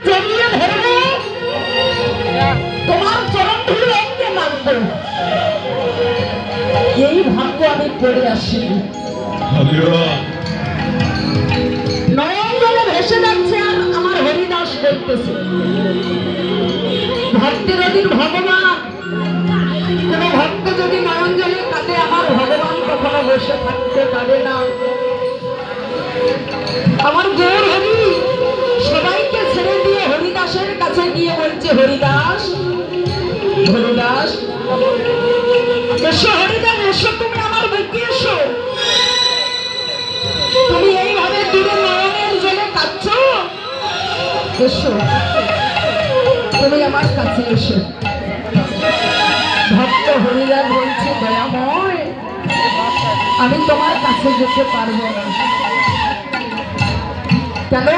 জড়িয়ে ধরবো, তোমার চরণ ধুলো অঙ্গে মানবো, এই ভাগ্য আমি করে আসি। নয়ন জলে ভেসে যাচ্ছে আর আমার হরিদাস করতেছে। ভক্তের অধীন ভগবান, কোন ভক্ত যদি নয়ন জলে কাঁদে আমার ভগবান কখনো বসে থাকতে পারে না। আমার গৌর হরি সবাইকে ছেড়ে দিয়ে হরিদাসের কাছে গিয়ে বলছে, হরিদাস, হরিদাস এসো, হরিদাস এসো, তুমি আমার বুকে এসো। তুমি এইভাবে দূরে নয়নের জলে কাঁদছো, এসো, তুমি আমার কাছে এসো। ভক্ত হরিদাস বলছে, দয়াময় আমি তোমার কাছে যেতে পারবো না। কেন?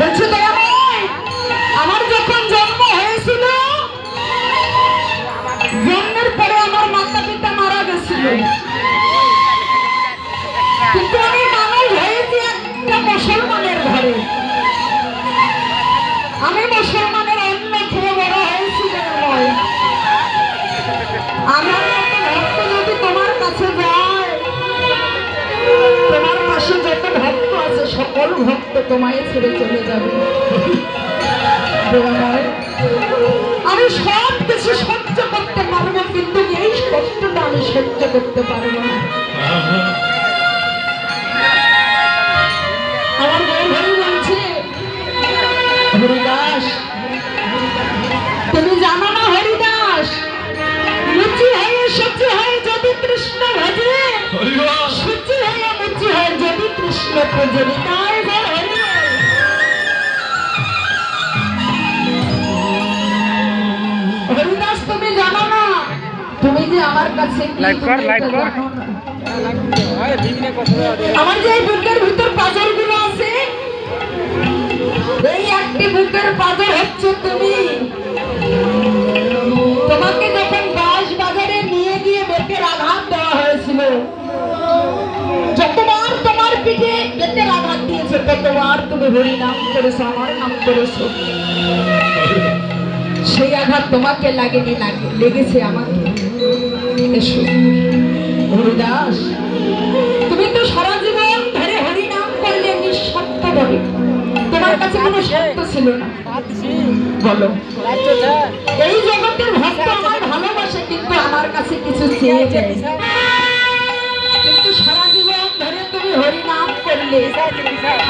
বলছে, দয়াময় আমার যখন জন্ম হয়েছিল, জন্মের পরে আমার মাতা পিতা মারা গেছিল, কিন্তু আমি মানুষ হয়েছি একটা মুসলমানের ঘরে। আমি মুসলমানের অন্ন খেয়ে বড় হয়েছি। আমার মতো ভক্ত যদি তোমার কাছে যায়, তোমার পাশে যত ভক্ত আছে সকল ভক্ত তোমায় ছেড়ে চলে যাবে। আমি সব কিছু সহ্য করতে পারবো, কিন্তু এই কষ্টটা আমি সহ্য করতে পারবো না। আমার গৌরী বলছে, হরিদাস তুমি জানো না হরিদাস, মুচি হয়ে সচি হয়ে যদি কৃষ্ণ ভজে, সচি হয়ে মুচি হয়ে যদি কৃষ্ণ ভজে, তাই হরিদাস তুমি জানো না, তুমি যে আমার কাছে আমার যে বুকের ভিতর পাথর গুলো আছে, এই একটি বুকের পাথর হচ্ছে তুমি। তোমাকে যখন বাস বাজারে নিয়ে গিয়ে বেতের আঘাত দেওয়া হয়েছিল, যতবার তোমার পিঠে বেতের আঘাত দিয়েছে ততবার তুমি হরি নাম করেছো, আমার নাম করেছো। সেই আঘাত তোমাকে লাগেনি, লেগেছে আমাকে। এসো হরিদাস, তুমি তো সারা জীবন ধরে হরি নাম করলে নিঃস্বার্থ ভাবে, তোমার কাছে কোনো স্বার্থ ছিল না। বলো, এই জগতের ভক্ত আমার ভালোবাসে, কিন্তু আমার কাছে কিছু চেয়ে যায়, কিন্তু সারা জীবন ধরে তুমি হরি নাম করলে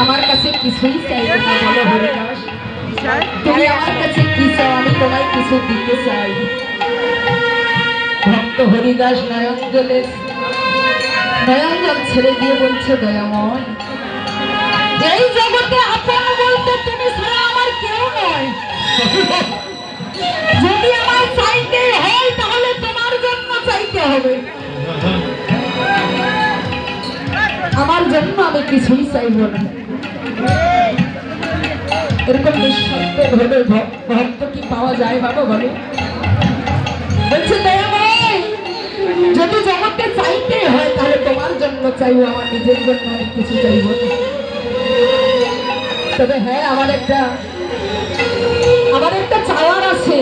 আমার কাছে কিছুই চাইবে না। বলো হরিদাস, তুমি আমার কাছে কি চাও? আমি তোমায় কিছু দিতে চাই। ভক্ত হরিদাস নয়ন জল ছেড়ে দিয়ে বলছে, দয়াময় এই জগতে আপন বলতে তুমি ছাড়া আমার কেউ নয়। যদি আমার চাইতে হয় তাহলে তোমার জন্য চাইতে হবে, আমার জন্য আমি কিছুই চাইব না। এরকম নিঃস্বার্থ ভাবে ভক্ত কি পাওয়া যায় বাবা? বলে, বলছে দয়াময় যদি জগতে চাইতে হয় তাহলে তোমার জন্য চাইবো, আমার নিজের জন্য আমি কিছু চাইব না। তবে হ্যাঁ, আমার একটা চাওয়ার আছে,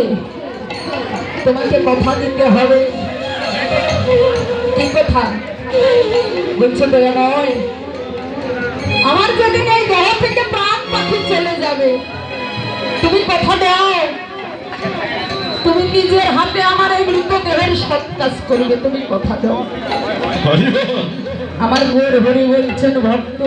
তোমাকে কথা দিতে হবে। কি কথা? বলছে দয়াময় আমার যেদিন এই দেহ থেকে প্রাণ পাখি চলে যাবে, তুমি কথা দাও, তুমি নিজের হাতে আমার এই মৃতদেহের সব কাজ করবে, তুমি কথা দাও। আমার গৌর হরি বলছেন, ভক্ত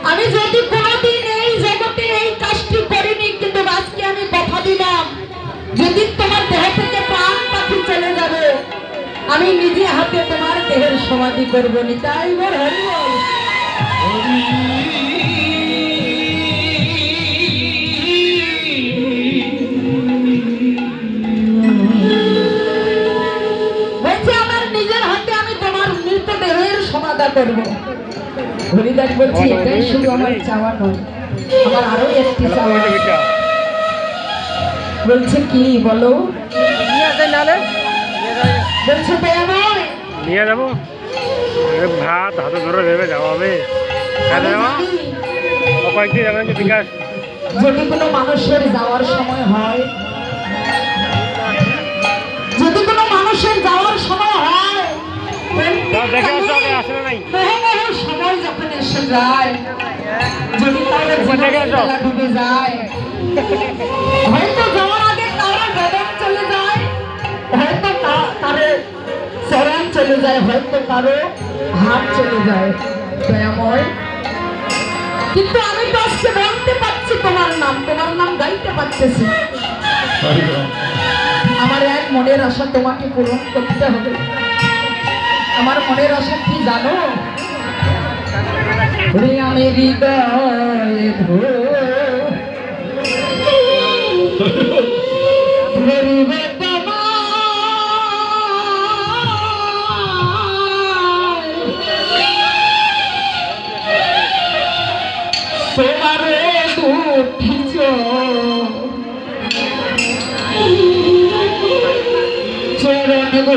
আমি যদি কোনোদিন এই জগতে এই কাজটি করিনি, কিন্তু আজকে আমি কথা দিলাম, যদি তোমার দেহ থেকে প্রাণ পাখি চলে যাবে আমি নিজে হাতে তোমার দেহের সমাধি করবো। নিতাই গৌর হরি বল। করবো। হরিদাস বলছি এটাই শুধু আমার চাওয়া নয়, আমার আরো একটি চাওয়া। বলছে কি বলো? বলছে নিয়ে যাবো ভাত হাতে ধরে ভেবে যাওয়া হবে। কয়েকদিন যাবেন যে বিকাশ যদি কোনো মানুষের যাওয়ার সময় হয়, যদি কোনো মানুষের যাওয়ার সময় হয়, দেখে আসো আগে আসলে নাই সময় যখন এসে যায়, যদি তাহলে ডুবে যায়, হয়তো যাওয়ার আগে কারো বেদন চলে যায়, হয়তো কারো চরণ চলে যায়, হয়তো কারো হাত চলে যায়, দয়াময়। কিন্তু আমি তো আজকে বলতে পারছি তোমার নাম গাইতে পারতেছি। আমার এক মনের আশা তোমাকে পূরণ করতে হবে। আমার মনের আশা কি জানো? আমি হৃদয়ে ধরিবে তোমার দুটি চরণ গো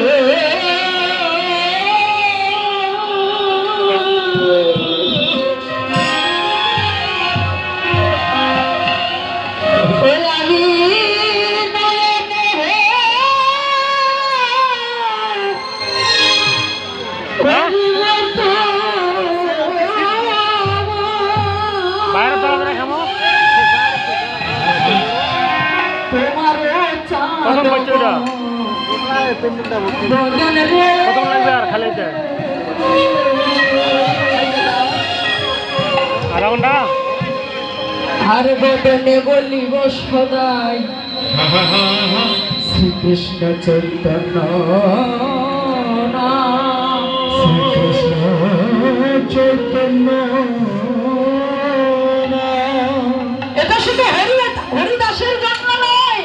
বাইরে তো আমরা খাবো প্রথম বছরটা প্রথম লাগবে আর খালিতে আধা ঘন্টা আর বদনে বলিব সদাই শ্রীকৃষ্ণ চৈতন্য শ্রীকৃষ্ণ চৈতন্য। এটা শুধু হরিদাসের জন্য নয়,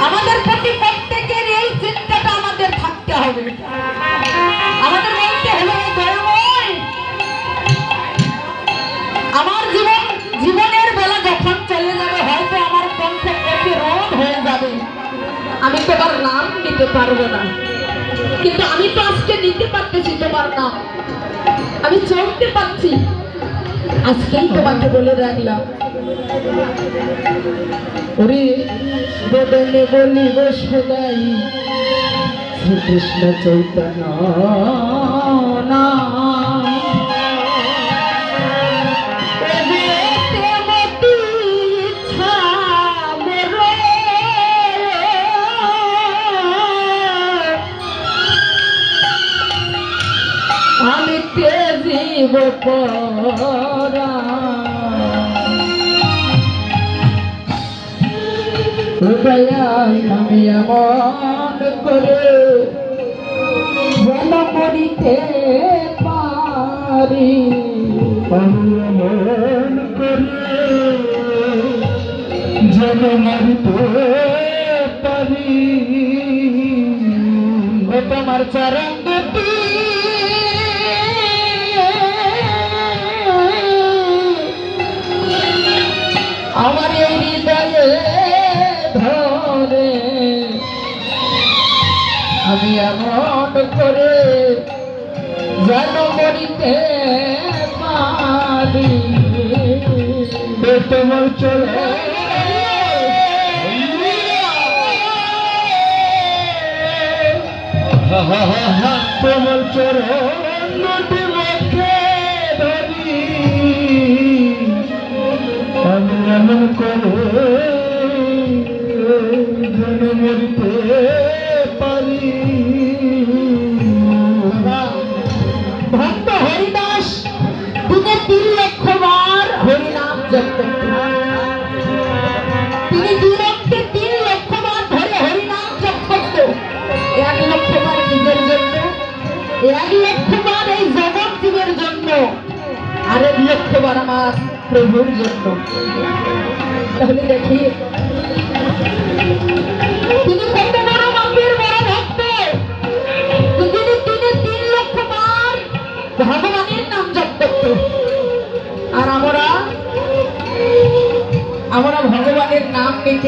আমাদের প্রতি প্রত্যেকের এই চিন্তাটা আমাদের থাকতে হবে। আমাদের বলতে হলো দয়াময়, আমার জীবনের বেলা যখন চলে যাবে, হয়তো আমার কণ্ঠ প্রতিরোধ হয়ে যাবে, আমি তোমার নাম নিতে পারবো না, কিন্তু আমি তো আজকে নিতে পারতেছি তোমার নাম, আমি চলতে পারছি। আজকেই তোমাকে বলে রাখলাম, ওরে বদনে বলিব সদাই শ্রীকৃষ্ণ চৈতন্য না। আমি তেজিব পরা আমি এমন করে যেন করিতে পারি, আমি এমন করে যেন মারিতে পারি, তোমার চরণ দুটি আমার এই হৃদয়ে ধরে, আমি এমন করে যেন মরিতে পারি, তোমার চলে তোমার চরণ মুখে ধরি, আমি এমন করে যেন মরিতে পারি। ভক্ত হরিদাস দিনে 3 লক্ষ বার হরিনাম জপ করতেন। তিনি দিনকে 3 লক্ষ বার ধরে হরিনাম জপ করত। 1 লক্ষ বার নিজের জন্য, 1 লক্ষ বার এই জগৎ জীবের জন্য, আর 1 লক্ষ বার আমার প্রভুর জন্য। তাহলে দেখি